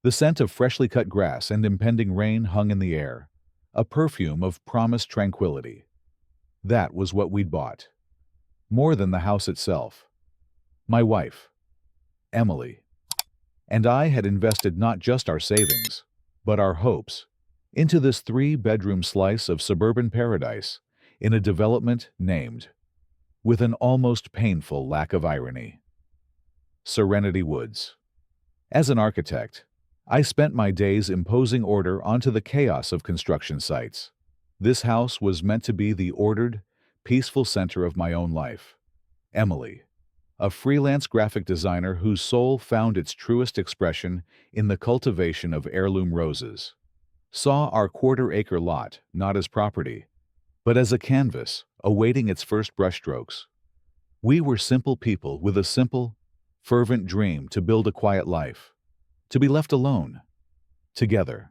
The scent of freshly cut grass and impending rain hung in the air, a perfume of promised tranquility. That was what we'd bought. More than the house itself. My wife, Emily, and I had invested not just our savings, but our hopes, into this three-bedroom slice of suburban paradise in a development named, with an almost painful lack of irony, Serenity Woods. As an architect, I spent my days imposing order onto the chaos of construction sites. This house was meant to be the ordered, peaceful center of my own life. Emily, a freelance graphic designer whose soul found its truest expression in the cultivation of heirloom roses, saw our quarter-acre lot not as property, but as a canvas awaiting its first brushstrokes. We were simple people with a simple, fervent dream to build a quiet life, to be left alone, together.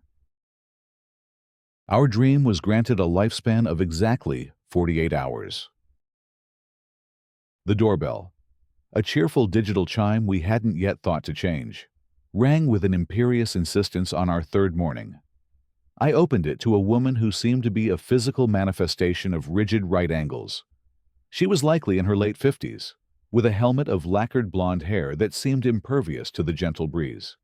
Our dream was granted a lifespan of exactly 48 hours. The doorbell, a cheerful digital chime we hadn't yet thought to change, rang with an imperious insistence on our third morning. I opened it to a woman who seemed to be a physical manifestation of rigid right angles. She was likely in her late 50s, with a helmet of lacquered blonde hair that seemed impervious to the gentle breeze.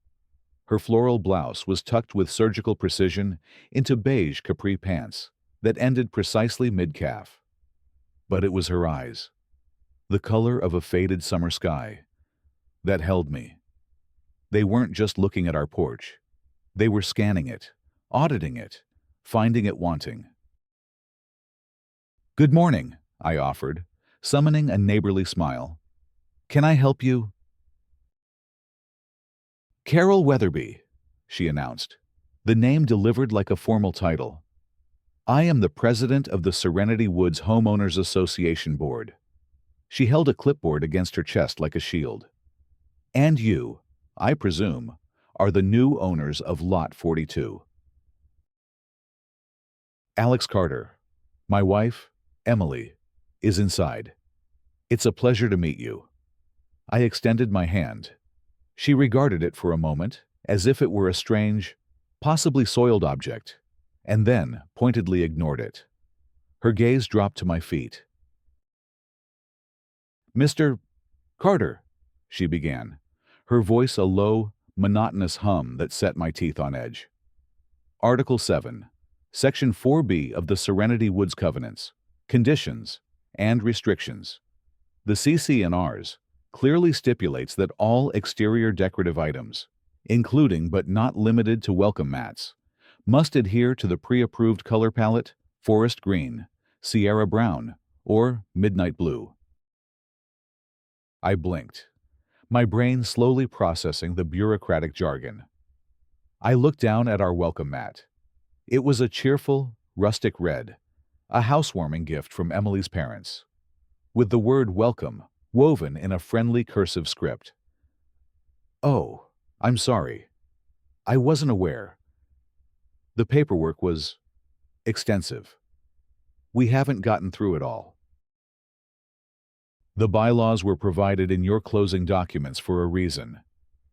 Her floral blouse was tucked with surgical precision into beige capri pants that ended precisely mid-calf. But it was her eyes, the color of a faded summer sky, that held me. They weren't just looking at our porch. They were scanning it, auditing it, finding it wanting. "Good morning," I offered, summoning a neighborly smile. "Can I help you?" "Carol Weatherby," she announced, the name delivered like a formal title. "I am the president of the Serenity Woods Homeowners Association Board." She held a clipboard against her chest like a shield. "And you, I presume, are the new owners of Lot 42. Alex Carter, my wife, Emily, is inside. It's a pleasure to meet you." I extended my hand. She regarded it for a moment, as if it were a strange, possibly soiled object, and then pointedly ignored it. Her gaze dropped to my feet. "Mr. Carter," she began, her voice a low, monotonous hum that set my teeth on edge. "Article 7, Section 4B of the Serenity Woods Covenants, Conditions and Restrictions. The CC&Rs clearly stipulates that all exterior decorative items, including but not limited to welcome mats, must adhere to the pre-approved color palette forest green, Sierra brown, or midnight blue." I blinked, my brain slowly processing the bureaucratic jargon. I looked down at our welcome mat. It was a cheerful, rustic red, a housewarming gift from Emily's parents, with the word welcome woven in a friendly cursive script. "Oh, I'm sorry. I wasn't aware. The paperwork was extensive. We haven't gotten through it all." "The bylaws were provided in your closing documents for a reason,"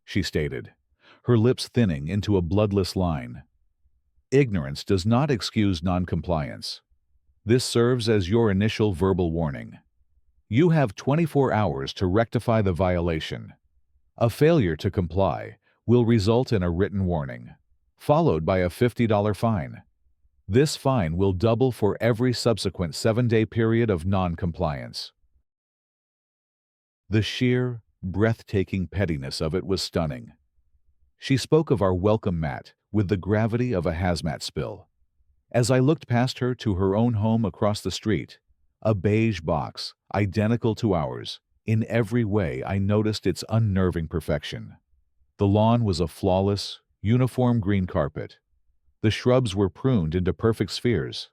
she stated, her lips thinning into a bloodless line. "Ignorance does not excuse noncompliance. This serves as your initial verbal warning. You have 24 hours to rectify the violation. A failure to comply will result in a written warning, followed by a $50 fine. This fine will double for every subsequent 7-day period of non-compliance." The sheer, breathtaking pettiness of it was stunning. She spoke of our welcome mat with the gravity of a hazmat spill. As I looked past her to her own home across the street, a beige box, identical to ours, in every way I noticed its unnerving perfection. The lawn was a flawless, uniform green carpet. The shrubs were pruned into perfect spheres.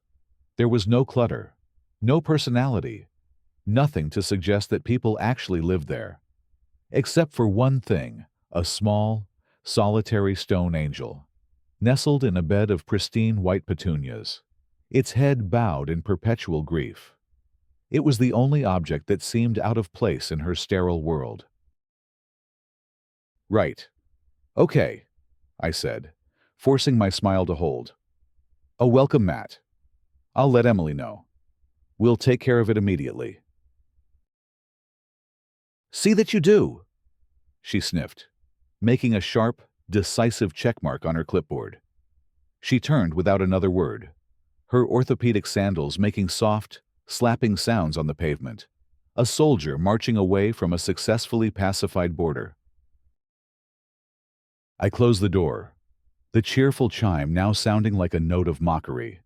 There was no clutter, no personality, nothing to suggest that people actually lived there. Except for one thing, a small, solitary stone angel, nestled in a bed of pristine white petunias, its head bowed in perpetual grief. It was the only object that seemed out of place in her sterile world. "Right. Okay. I said, forcing my smile to hold. A welcome mat. I'll let Emily know. We'll take care of it immediately. See that you do, she sniffed, making a sharp, decisive checkmark on her clipboard. She turned without another word, her orthopedic sandals making soft, slapping sounds on the pavement. A soldier marching away from a successfully pacified border. I closed the door, the cheerful chime now sounding like a note of mockery.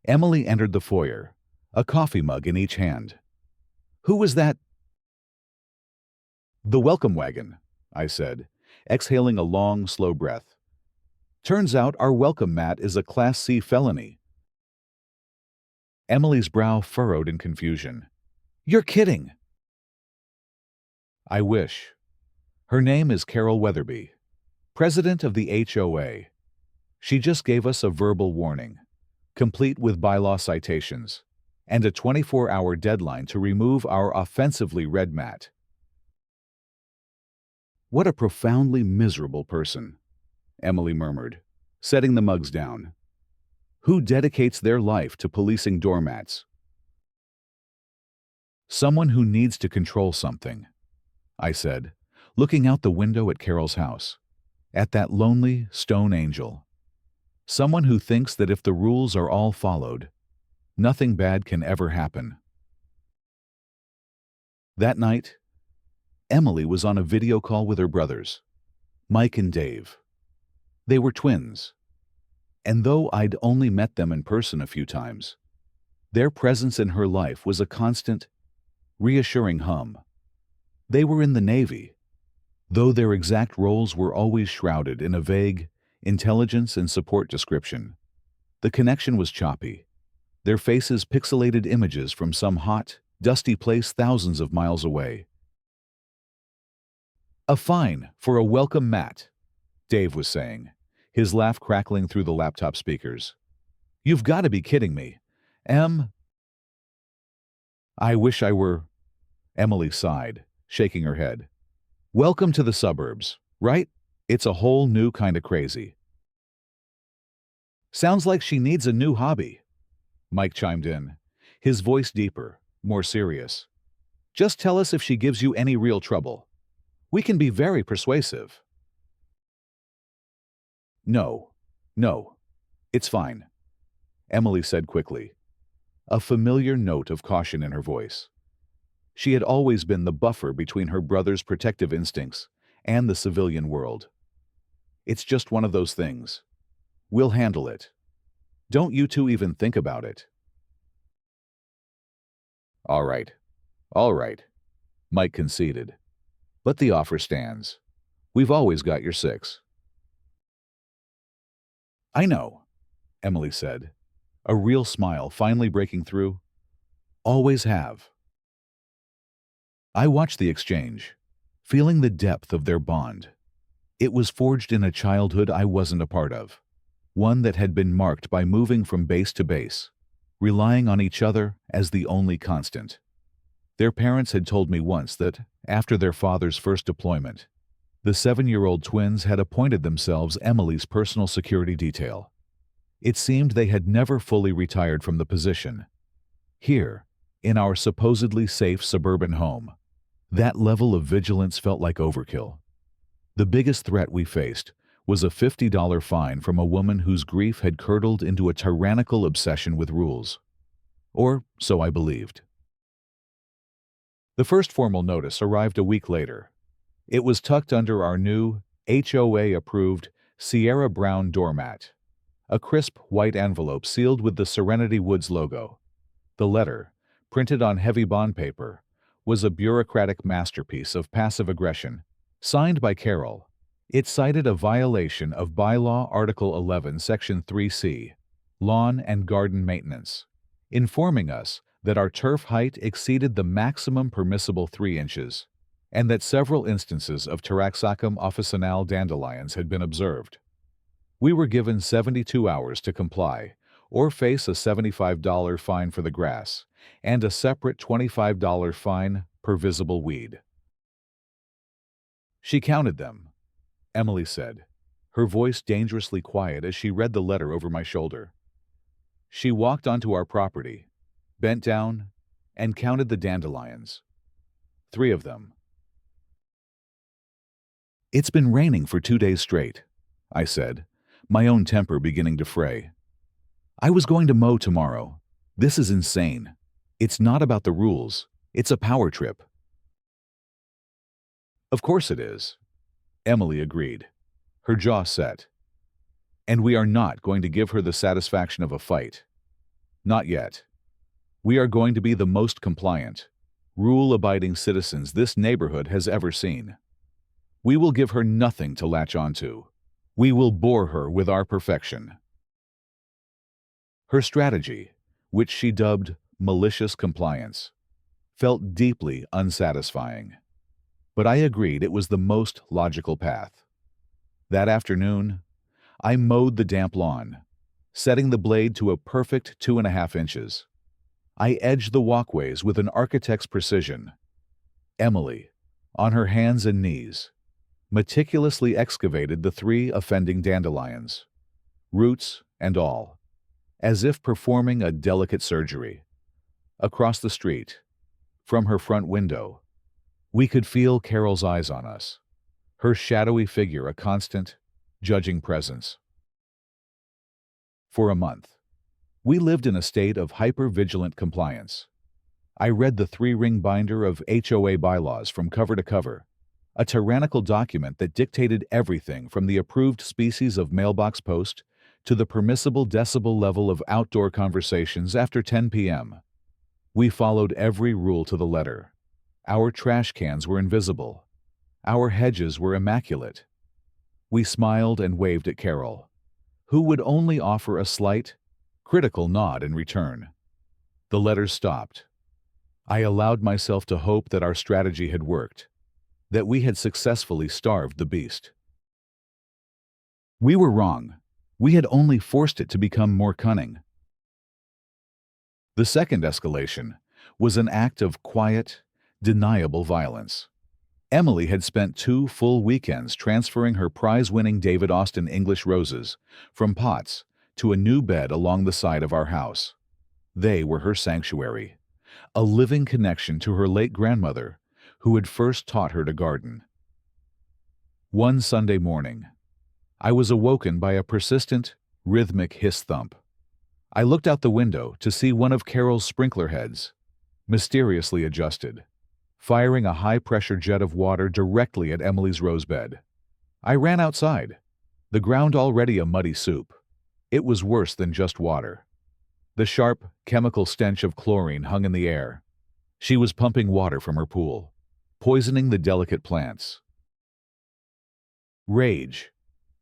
Emily entered the foyer, a coffee mug in each hand. Who was that? The welcome wagon, I said, exhaling a long, slow breath. Turns out our welcome mat is a Class C felony. Emily's brow furrowed in confusion. You're kidding. I wish. Her name is Carol Weatherby, president of the HOA. She just gave us a verbal warning, complete with bylaw citations, and a 24-hour deadline to remove our offensively red mat. What a profoundly miserable person, Emily murmured, setting the mugs down. Who dedicates their life to policing doormats? Someone who needs to control something, I said, looking out the window at Carol's house, at that lonely stone angel. Someone who thinks that if the rules are all followed, nothing bad can ever happen. That night, Emily was on a video call with her brothers, Mike and Dave. They were twins, and though I'd only met them in person a few times, their presence in her life was a constant, reassuring hum. They were in the Navy, though their exact roles were always shrouded in a vague intelligence and support description. The connection was choppy, their faces pixelated images from some hot, dusty place thousands of miles away. A fine for a welcome mat, Dave was saying, his laugh crackling through the laptop speakers. You've got to be kidding me. I wish I were, Emily sighed, shaking her head. Welcome to the suburbs, right? It's a whole new kind of crazy. Sounds like she needs a new hobby, Mike chimed in, his voice deeper, more serious. Just tell us if she gives you any real trouble. We can be very persuasive. No, it's fine, Emily said quickly, a familiar note of caution in her voice. She had always been the buffer between her brother's protective instincts and the civilian world. It's just one of those things. We'll handle it. Don't you two even think about it. All right, Mike conceded. But the offer stands. We've always got your six. I know, Emily said, a real smile finally breaking through. Always have. I watched the exchange, feeling the depth of their bond. It was forged in a childhood I wasn't a part of, one that had been marked by moving from base to base, relying on each other as the only constant. Their parents had told me once that, after their father's first deployment, the 7-year-old twins had appointed themselves Emily's personal security detail. It seemed they had never fully retired from the position. Here, in our supposedly safe suburban home, that level of vigilance felt like overkill. The biggest threat we faced was a $50 fine from a woman whose grief had curdled into a tyrannical obsession with rules. Or so I believed. The first formal notice arrived a week later. It was tucked under our new, HOA-approved Sierra Brown doormat, a crisp white envelope sealed with the Serenity Woods logo. The letter, printed on heavy bond paper, was a bureaucratic masterpiece of passive aggression, signed by Carol. It cited a violation of Bylaw Article 11, Section 3C, Lawn and Garden Maintenance, informing us that our turf height exceeded the maximum permissible 3 inches, and that several instances of Taraxacum officinale dandelions had been observed. We were given 72 hours to comply, or face a $75 fine for the grass, and a separate $25 fine per visible weed. She counted them, Emily said, her voice dangerously quiet as she read the letter over my shoulder. She walked onto our property, bent down, and counted the dandelions. 3 of them. "It's been raining for 2 days straight," I said, my own temper beginning to fray. "I was going to mow tomorrow. This is insane. It's not about the rules. It's a power trip." "Of course it is," Emily agreed, her jaw set. "And we are not going to give her the satisfaction of a fight. Not yet. We are going to be the most compliant, rule-abiding citizens this neighborhood has ever seen. We will give her nothing to latch onto. We will bore her with our perfection." Her strategy, which she dubbed malicious compliance, felt deeply unsatisfying. But I agreed it was the most logical path. That afternoon, I mowed the damp lawn, setting the blade to a perfect 2.5 inches. I edged the walkways with an architect's precision. Emily, on her hands and knees, meticulously excavated the 3 offending dandelions, roots and all, as if performing a delicate surgery. Across the street, from her front window, we could feel Carol's eyes on us, her shadowy figure a constant, judging presence. For a month, we lived in a state of hyper-vigilant compliance. I read the 3-ring binder of HOA bylaws from cover to cover, a tyrannical document that dictated everything from the approved species of mailbox post to the permissible decibel level of outdoor conversations after 10 p.m. We followed every rule to the letter. Our trash cans were invisible. Our hedges were immaculate. We smiled and waved at Carol, who would only offer a slight, critical nod in return. The letters stopped. I allowed myself to hope that our strategy had worked, that we had successfully starved the beast. We were wrong. We had only forced it to become more cunning. The second escalation was an act of quiet, deniable violence. Emily had spent 2 full weekends transferring her prize-winning David Austin English roses from pots to a new bed along the side of our house. They were her sanctuary, a living connection to her late grandmother, who had first taught her to garden. One Sunday morning, I was awoken by a persistent, rhythmic hiss thump. I looked out the window to see one of Carol's sprinkler heads, mysteriously adjusted, firing a high-pressure jet of water directly at Emily's rosebed. I ran outside, the ground already a muddy soup. It was worse than just water. The sharp, chemical stench of chlorine hung in the air. She was pumping water from her pool, poisoning the delicate plants. Rage,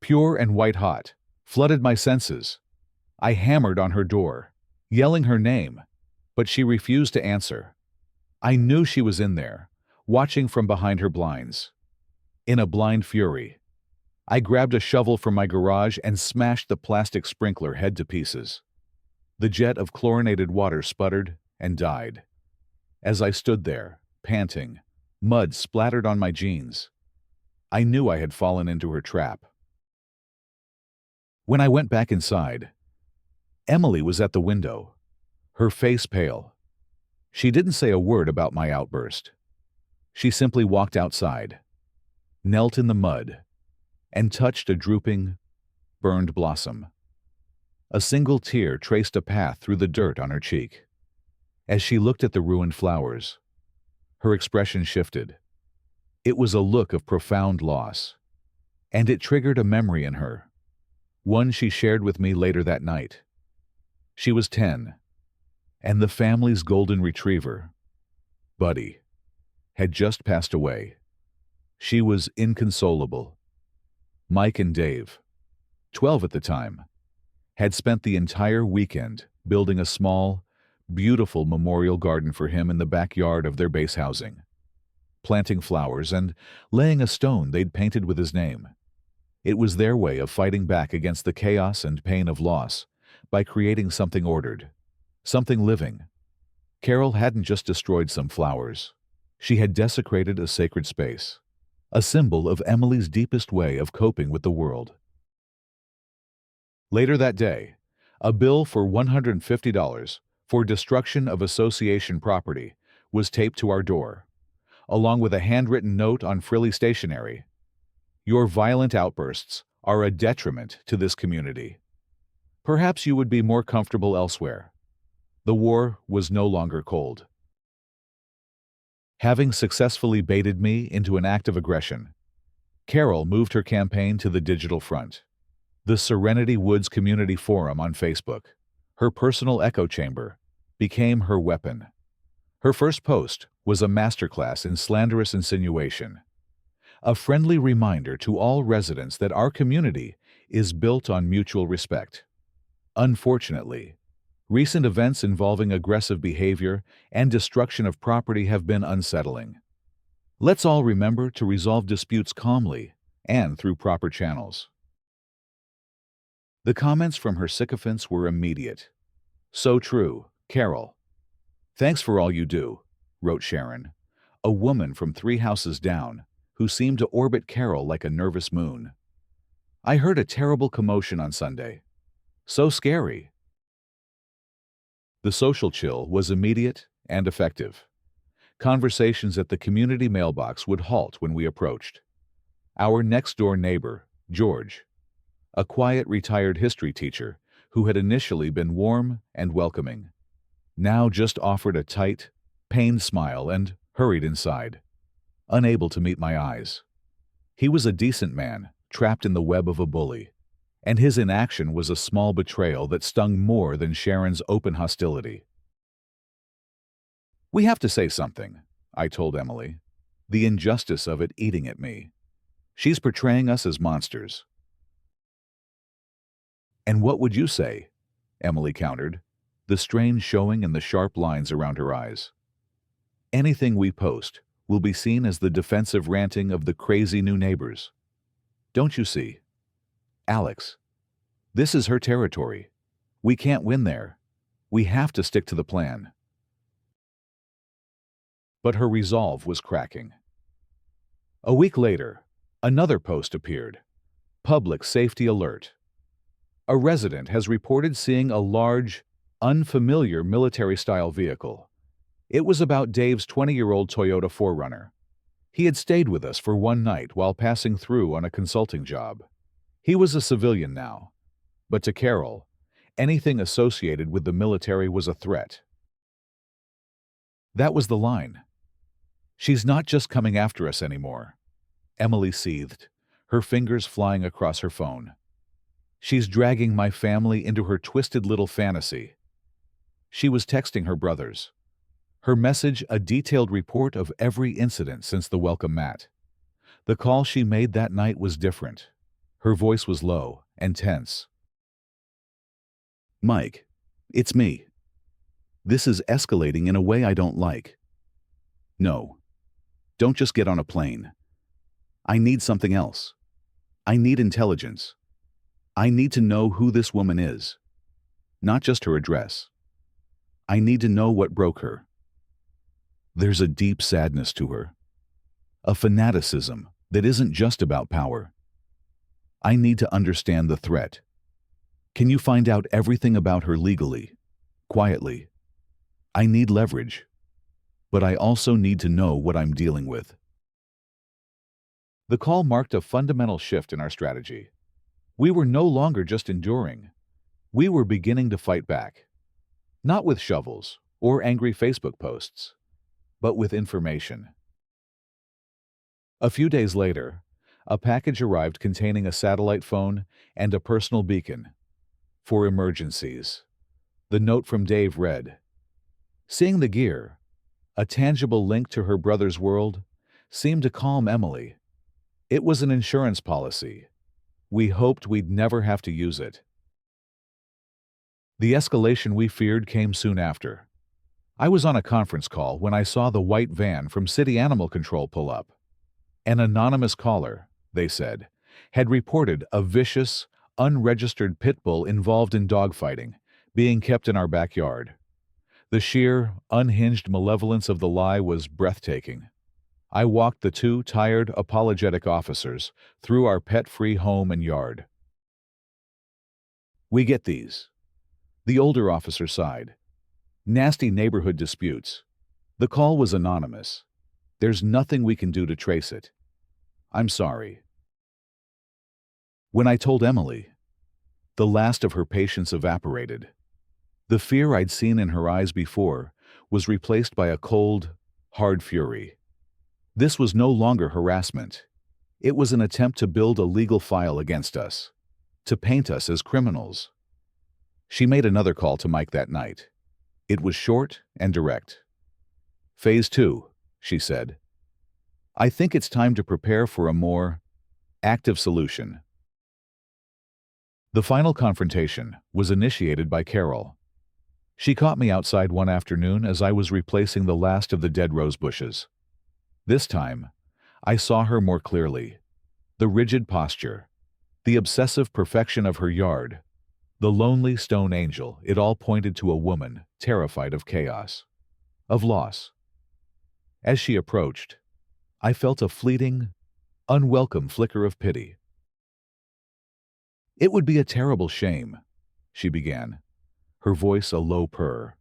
pure and white-hot, flooded my senses. I hammered on her door, yelling her name, but she refused to answer. I knew she was in there, watching from behind her blinds. In a blind fury, I grabbed a shovel from my garage and smashed the plastic sprinkler head to pieces. The jet of chlorinated water sputtered and died. As I stood there, panting, mud splattered on my jeans, I knew I had fallen into her trap. When I went back inside, Emily was at the window, her face pale. She didn't say a word about my outburst. She simply walked outside, knelt in the mud, and touched a drooping, burned blossom. A single tear traced a path through the dirt on her cheek. As she looked at the ruined flowers, her expression shifted. It was a look of profound loss, and it triggered a memory in her, one she shared with me later that night. She was 10, and the family's golden retriever, Buddy, had just passed away. She was inconsolable. Mike and Dave, 12 at the time, had spent the entire weekend building a small, beautiful memorial garden for him in the backyard of their base housing, planting flowers and laying a stone they'd painted with his name. It was their way of fighting back against the chaos and pain of loss by creating something ordered, something living. Carol hadn't just destroyed some flowers. She had desecrated a sacred space, a symbol of Emily's deepest way of coping with the world. Later that day, a bill for $150 for destruction of association property was taped to our door, along with a handwritten note on frilly stationery. Your violent outbursts are a detriment to this community. Perhaps you would be more comfortable elsewhere. The war was no longer cold. Having successfully baited me into an act of aggression, Carol moved her campaign to the digital front. The Serenity Woods Community Forum on Facebook, her personal echo chamber, became her weapon. Her first post was a masterclass in slanderous insinuation, a friendly reminder to all residents that our community is built on mutual respect. Unfortunately, recent events involving aggressive behavior and destruction of property have been unsettling. Let's all remember to resolve disputes calmly and through proper channels. The comments from her sycophants were immediate. So true, Carol. Thanks for all you do, wrote Sharon, a woman from 3 houses down, who seemed to orbit Carol like a nervous moon. I heard a terrible commotion on Sunday. So scary. The social chill was immediate and effective. Conversations at the community mailbox would halt when we approached. Our next-door neighbor, George, a quiet retired history teacher who had initially been warm and welcoming, now just offered a tight, pained smile and hurried inside, unable to meet my eyes. He was a decent man, trapped in the web of a bully, and his inaction was a small betrayal that stung more than Sharon's open hostility. We have to say something, I told Emily, the injustice of it eating at me. She's portraying us as monsters. And what would you say? Emily countered, the strain showing in the sharp lines around her eyes. Anything we post will be seen as the defensive ranting of the crazy new neighbors. Don't you see? Alex, this is her territory. We can't win there. We have to stick to the plan. But her resolve was cracking. A week later, another post appeared. Public safety alert. A resident has reported seeing a large, unfamiliar military-style vehicle. It was about Dave's 20-year-old Toyota 4Runner. He had stayed with us for one night while passing through on a consulting job. He was a civilian now, but to Carol, anything associated with the military was a threat. That was the line. She's not just coming after us anymore. Emily seethed, her fingers flying across her phone. She's dragging my family into her twisted little fantasy. She was texting her brothers. Her message a detailed report of every incident since the welcome mat. The call she made that night was different. Her voice was low and tense. Mike, it's me. This is escalating in a way I don't like. No, don't just get on a plane. I need something else. I need intelligence. I need to know who this woman is, not just her address. I need to know what broke her. There's a deep sadness to her, a fanaticism that isn't just about power. I need to understand the threat. Can you find out everything about her legally, quietly? I need leverage, but I also need to know what I'm dealing with. The call marked a fundamental shift in our strategy. We were no longer just enduring. We were beginning to fight back. Not with shovels or angry Facebook posts, but with information. A few days later, a package arrived containing a satellite phone and a personal beacon for emergencies. The note from Dave read, "Seeing the gear, a tangible link to her brother's world, seemed to calm Emily. It was an insurance policy. We hoped we'd never have to use it." The escalation we feared came soon after. I was on a conference call when I saw the white van from City Animal Control pull up. An anonymous caller, they said, had reported a vicious, unregistered pit bull involved in dogfighting, being kept in our backyard. The sheer, unhinged malevolence of the lie was breathtaking. I walked the 2 tired, apologetic officers through our pet-free home and yard. We get these. The older officer sighed. Nasty neighborhood disputes. The call was anonymous. There's nothing we can do to trace it. I'm sorry. When I told Emily, the last of her patience evaporated. The fear I'd seen in her eyes before was replaced by a cold, hard fury. This was no longer harassment. It was an attempt to build a legal file against us, to paint us as criminals. She made another call to Mike that night. It was short and direct. Phase 2, she said. I think it's time to prepare for a more active solution. The final confrontation was initiated by Carol. She caught me outside one afternoon as I was replacing the last of the dead rose bushes. This time, I saw her more clearly. The rigid posture, the obsessive perfection of her yard, the lonely stone angel, it all pointed to a woman terrified of chaos, of loss. As she approached, I felt a fleeting, unwelcome flicker of pity. It would be a terrible shame, she began, her voice a low purr,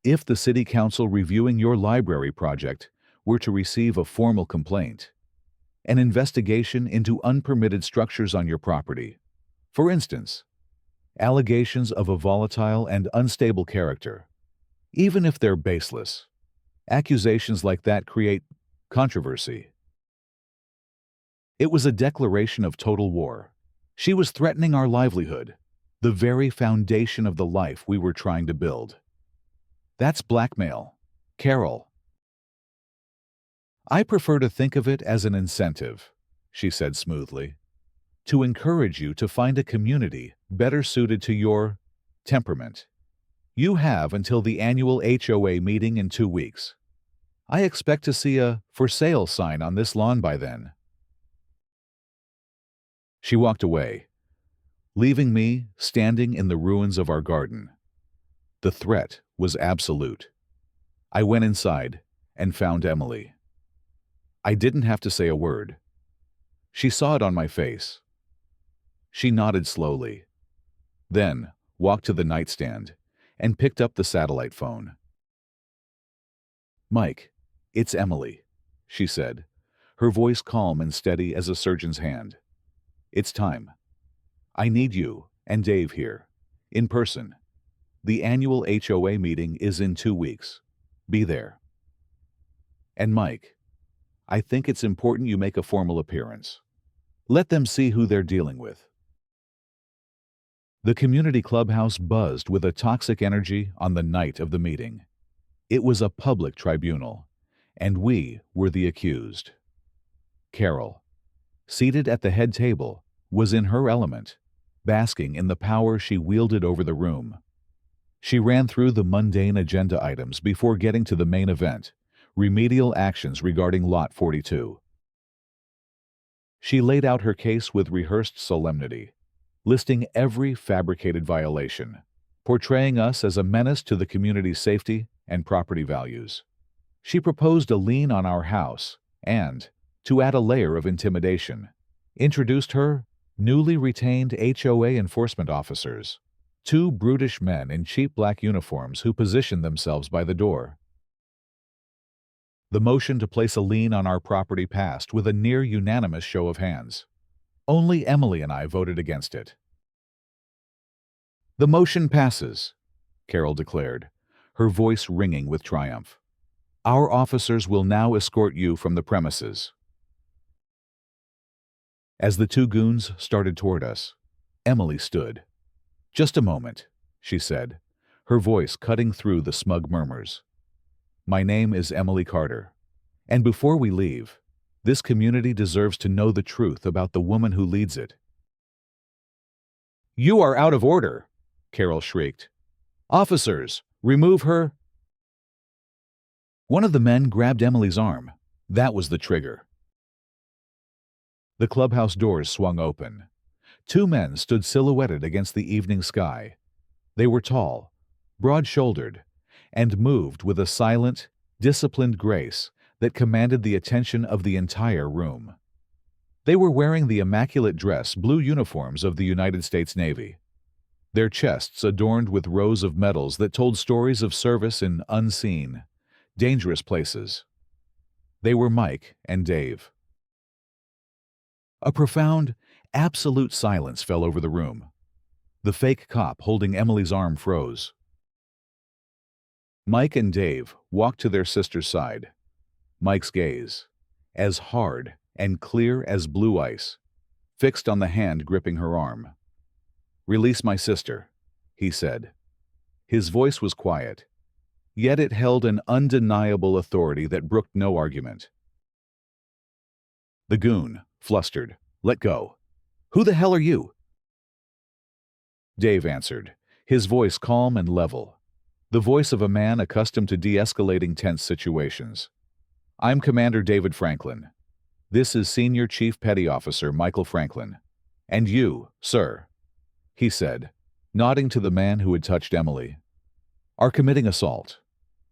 if the city council reviewing your library project were to receive a formal complaint, an investigation into unpermitted structures on your property. For instance, allegations of a volatile and unstable character. Even if they're baseless, accusations like that create controversy. It was a declaration of total war. She was threatening our livelihood, the very foundation of the life we were trying to build. That's blackmail, Carol. I prefer to think of it as an incentive, she said smoothly, to encourage you to find a community better suited to your temperament. You have until the annual HOA meeting in 2 weeks. I expect to see a for sale sign on this lawn by then. She walked away, leaving me standing in the ruins of our garden. The threat was absolute. I went inside and found Emily. I didn't have to say a word. She saw it on my face. She nodded slowly, then walked to the nightstand and picked up the satellite phone. Mike, it's Emily, she said, her voice calm and steady as a surgeon's hand. It's time. I need you and Dave here, in person. The annual HOA meeting is in 2 weeks. Be there. And Mike, I think it's important you make a formal appearance. Let them see who they're dealing with. The community clubhouse buzzed with a toxic energy on the night of the meeting. It was a public tribunal, and we were the accused. Carol, seated at the head table, was in her element, basking in the power she wielded over the room. She ran through the mundane agenda items before getting to the main event, remedial actions regarding Lot 42. She laid out her case with rehearsed solemnity, listing every fabricated violation, portraying us as a menace to the community's safety and property values. She proposed a lien on our house and, to add a layer of intimidation, introduced her newly retained HOA enforcement officers, 2 brutish men in cheap black uniforms who positioned themselves by the door. The motion to place a lien on our property passed with a near-unanimous show of hands. Only Emily and I voted against it. The motion passes, Carol declared, her voice ringing with triumph. Our officers will now escort you from the premises. As the 2 goons started toward us, Emily stood. Just a moment, she said, her voice cutting through the smug murmurs. My name is Emily Carter, and before we leave, this community deserves to know the truth about the woman who leads it. You are out of order, Carol shrieked. Officers, remove her. One of the men grabbed Emily's arm. That was the trigger. The clubhouse doors swung open. 2 men stood silhouetted against the evening sky. They were tall, broad-shouldered, and moved with a silent, disciplined grace that commanded the attention of the entire room. They were wearing the immaculate dress blue uniforms of the United States Navy. their chests adorned with rows of medals that told stories of service in unseen, dangerous places. They were Mike and Dave. A profound, absolute silence fell over the room. The fake cop holding Emily's arm froze. Mike and Dave walked to their sister's side. Mike's gaze, as hard and clear as blue ice, fixed on the hand gripping her arm. "Release my sister," he said. His voice was quiet, yet it held an undeniable authority that brooked no argument. The goon, flustered, "Let go. Who the hell are you?" Dave answered, his voice calm and level, the voice of a man accustomed to de-escalating tense situations. "I'm Commander David Franklin. This is Senior Chief Petty Officer Michael Franklin. And you, sir," he said, nodding to the man who had touched Emily, "are committing assault.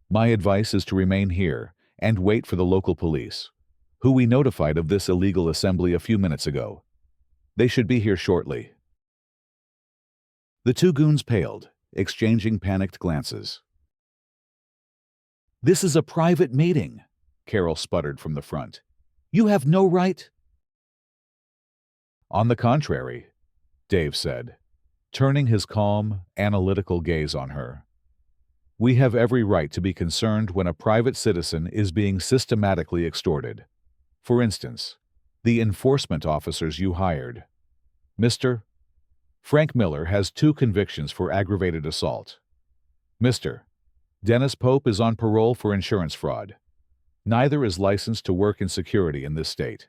My advice is to remain here and wait for the local police, who we notified of this illegal assembly a few minutes ago. They should be here shortly." The two goons paled, exchanging panicked glances. "This is a private meeting," Carol sputtered from the front. "You have no right—" "On the contrary," Dave said, turning his calm, analytical gaze on her. "We have every right to be concerned when a private citizen is being systematically extorted. For instance, the enforcement officers you hired. Mr. Frank Miller has 2 convictions for aggravated assault. Mr. Dennis Pope is on parole for insurance fraud. Neither is licensed to work in security in this state.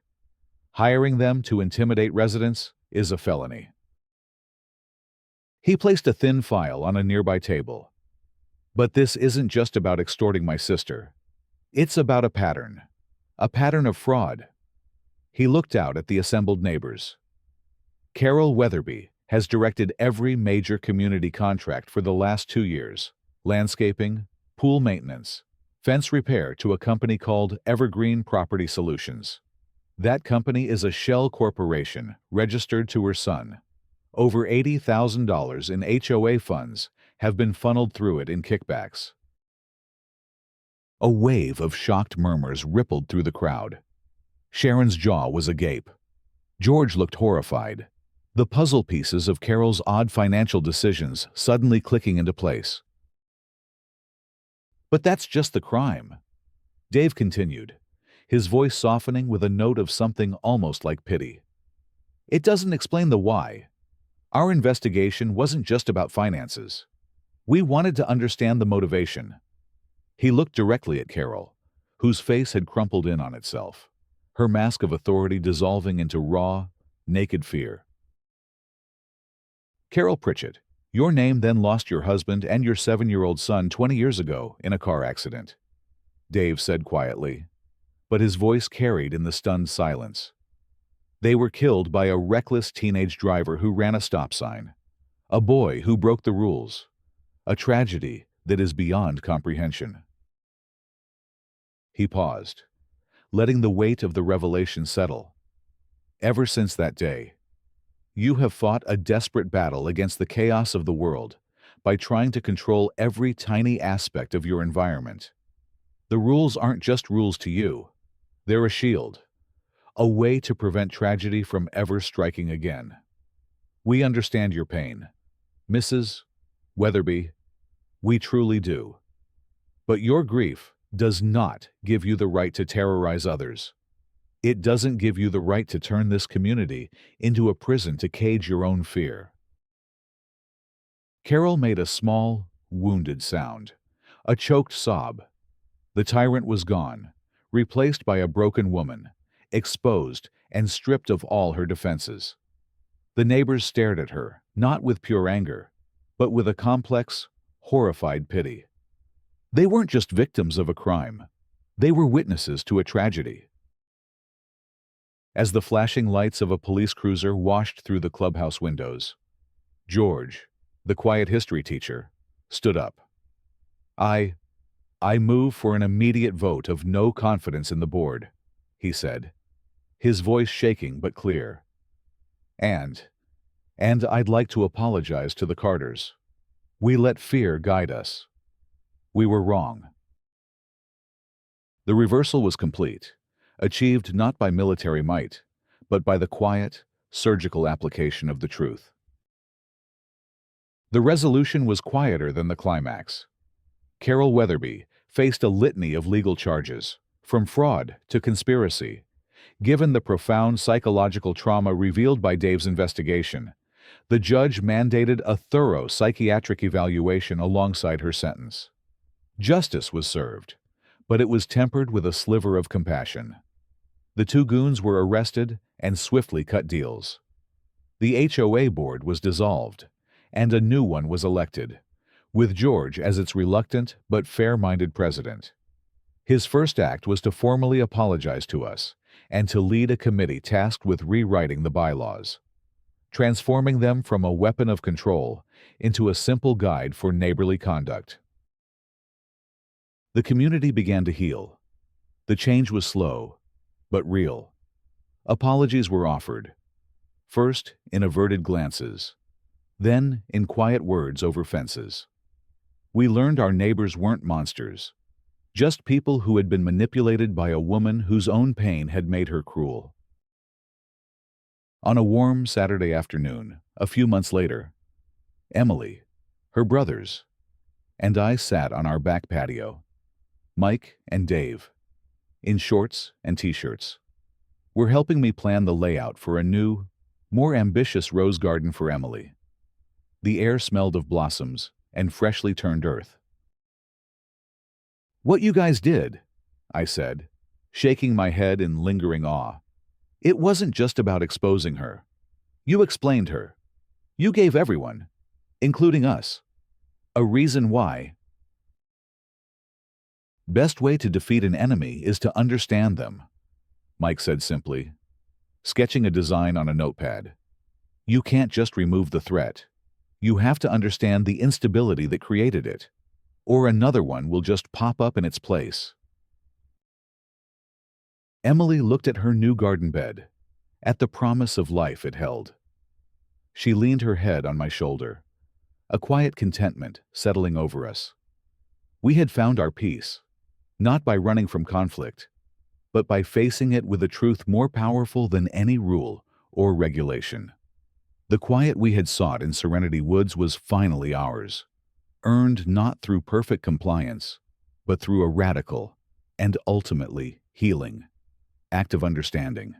Hiring them to intimidate residents is a felony." He placed a thin file on a nearby table. "But this isn't just about extorting my sister. It's about a pattern of fraud." He looked out at the assembled neighbors. "Carol Weatherby has directed every major community contract for the last 2 years, landscaping, pool maintenance, fence repair, to a company called Evergreen Property Solutions. That company is a shell corporation registered to her son. Over $80,000 in HOA funds have been funneled through it in kickbacks." A wave of shocked murmurs rippled through the crowd. Sharon's jaw was agape. George looked horrified, the puzzle pieces of Carol's odd financial decisions suddenly clicking into place. "But that's just the crime," Dave continued, his voice softening with a note of something almost like pity. "It doesn't explain the why. Our investigation wasn't just about finances. We wanted to understand the motivation." He looked directly at Carol, whose face had crumpled in on itself, her mask of authority dissolving into raw, naked fear. "Carol Pritchett, your name then lost your husband and your 7-year-old son 20 years ago in a car accident," Dave said quietly, but his voice carried in the stunned silence. "They were killed by a reckless teenage driver who ran a stop sign, a boy who broke the rules, a tragedy that is beyond comprehension." He paused, letting the weight of the revelation settle. "Ever since that day, you have fought a desperate battle against the chaos of the world by trying to control every tiny aspect of your environment. The rules aren't just rules to you. They're a shield, a way to prevent tragedy from ever striking again. We understand your pain, Mrs. Weatherby. We truly do. But your grief does not give you the right to terrorize others. It doesn't give you the right to turn this community into a prison to cage your own fear." Carol made a small, wounded sound, a choked sob. The tyrant was gone, replaced by a broken woman, exposed and stripped of all her defenses. The neighbors stared at her, not with pure anger, but with a complex, horrified pity. They weren't just victims of a crime. They were witnesses to a tragedy. As the flashing lights of a police cruiser washed through the clubhouse windows, George, the quiet history teacher, stood up. I move for an immediate vote of no confidence in the board," he said, his voice shaking but clear. And And I'd like to apologize to the Carters. We let fear guide us. We were wrong. The reversal was complete, achieved not by military might, but by the quiet, surgical application of the truth. The resolution was quieter than the climax. Carol Weatherby faced a litany of legal charges, from fraud to conspiracy. Given the profound psychological trauma revealed by Dave's investigation, the judge mandated a thorough psychiatric evaluation alongside her sentence. Justice was served, but it was tempered with a sliver of compassion. The two goons were arrested and swiftly cut deals. The HOA board was dissolved, and a new one was elected, with George as its reluctant but fair-minded president. His first act was to formally apologize to us and to lead a committee tasked with rewriting the bylaws, transforming them from a weapon of control into a simple guide for neighborly conduct. The community began to heal. The change was slow, but real. Apologies were offered, first in averted glances, then in quiet words over fences. We learned our neighbors weren't monsters, just people who had been manipulated by a woman whose own pain had made her cruel. On a warm Saturday afternoon, a few months later, Emily, her brothers, and I sat on our back patio. Mike and Dave, in shorts and t-shirts, were helping me plan the layout for a new, more ambitious rose garden for Emily. The air smelled of blossoms and freshly turned earth. "What you guys did," I said, shaking my head in lingering awe. "It wasn't just about exposing her. You explained her. You gave everyone, including us, a reason why." "Best way to defeat an enemy is to understand them," Mike said simply, sketching a design on a notepad. "You can't just remove the threat. You have to understand the instability that created it, or another one will just pop up in its place." Emily looked at her new garden bed, at the promise of life it held. She leaned her head on my shoulder, a quiet contentment settling over us. We had found our peace, not by running from conflict, but by facing it with a truth more powerful than any rule or regulation. The quiet we had sought in Serenity Woods was finally ours, earned not through perfect compliance, but through a radical, and ultimately healing, act of understanding.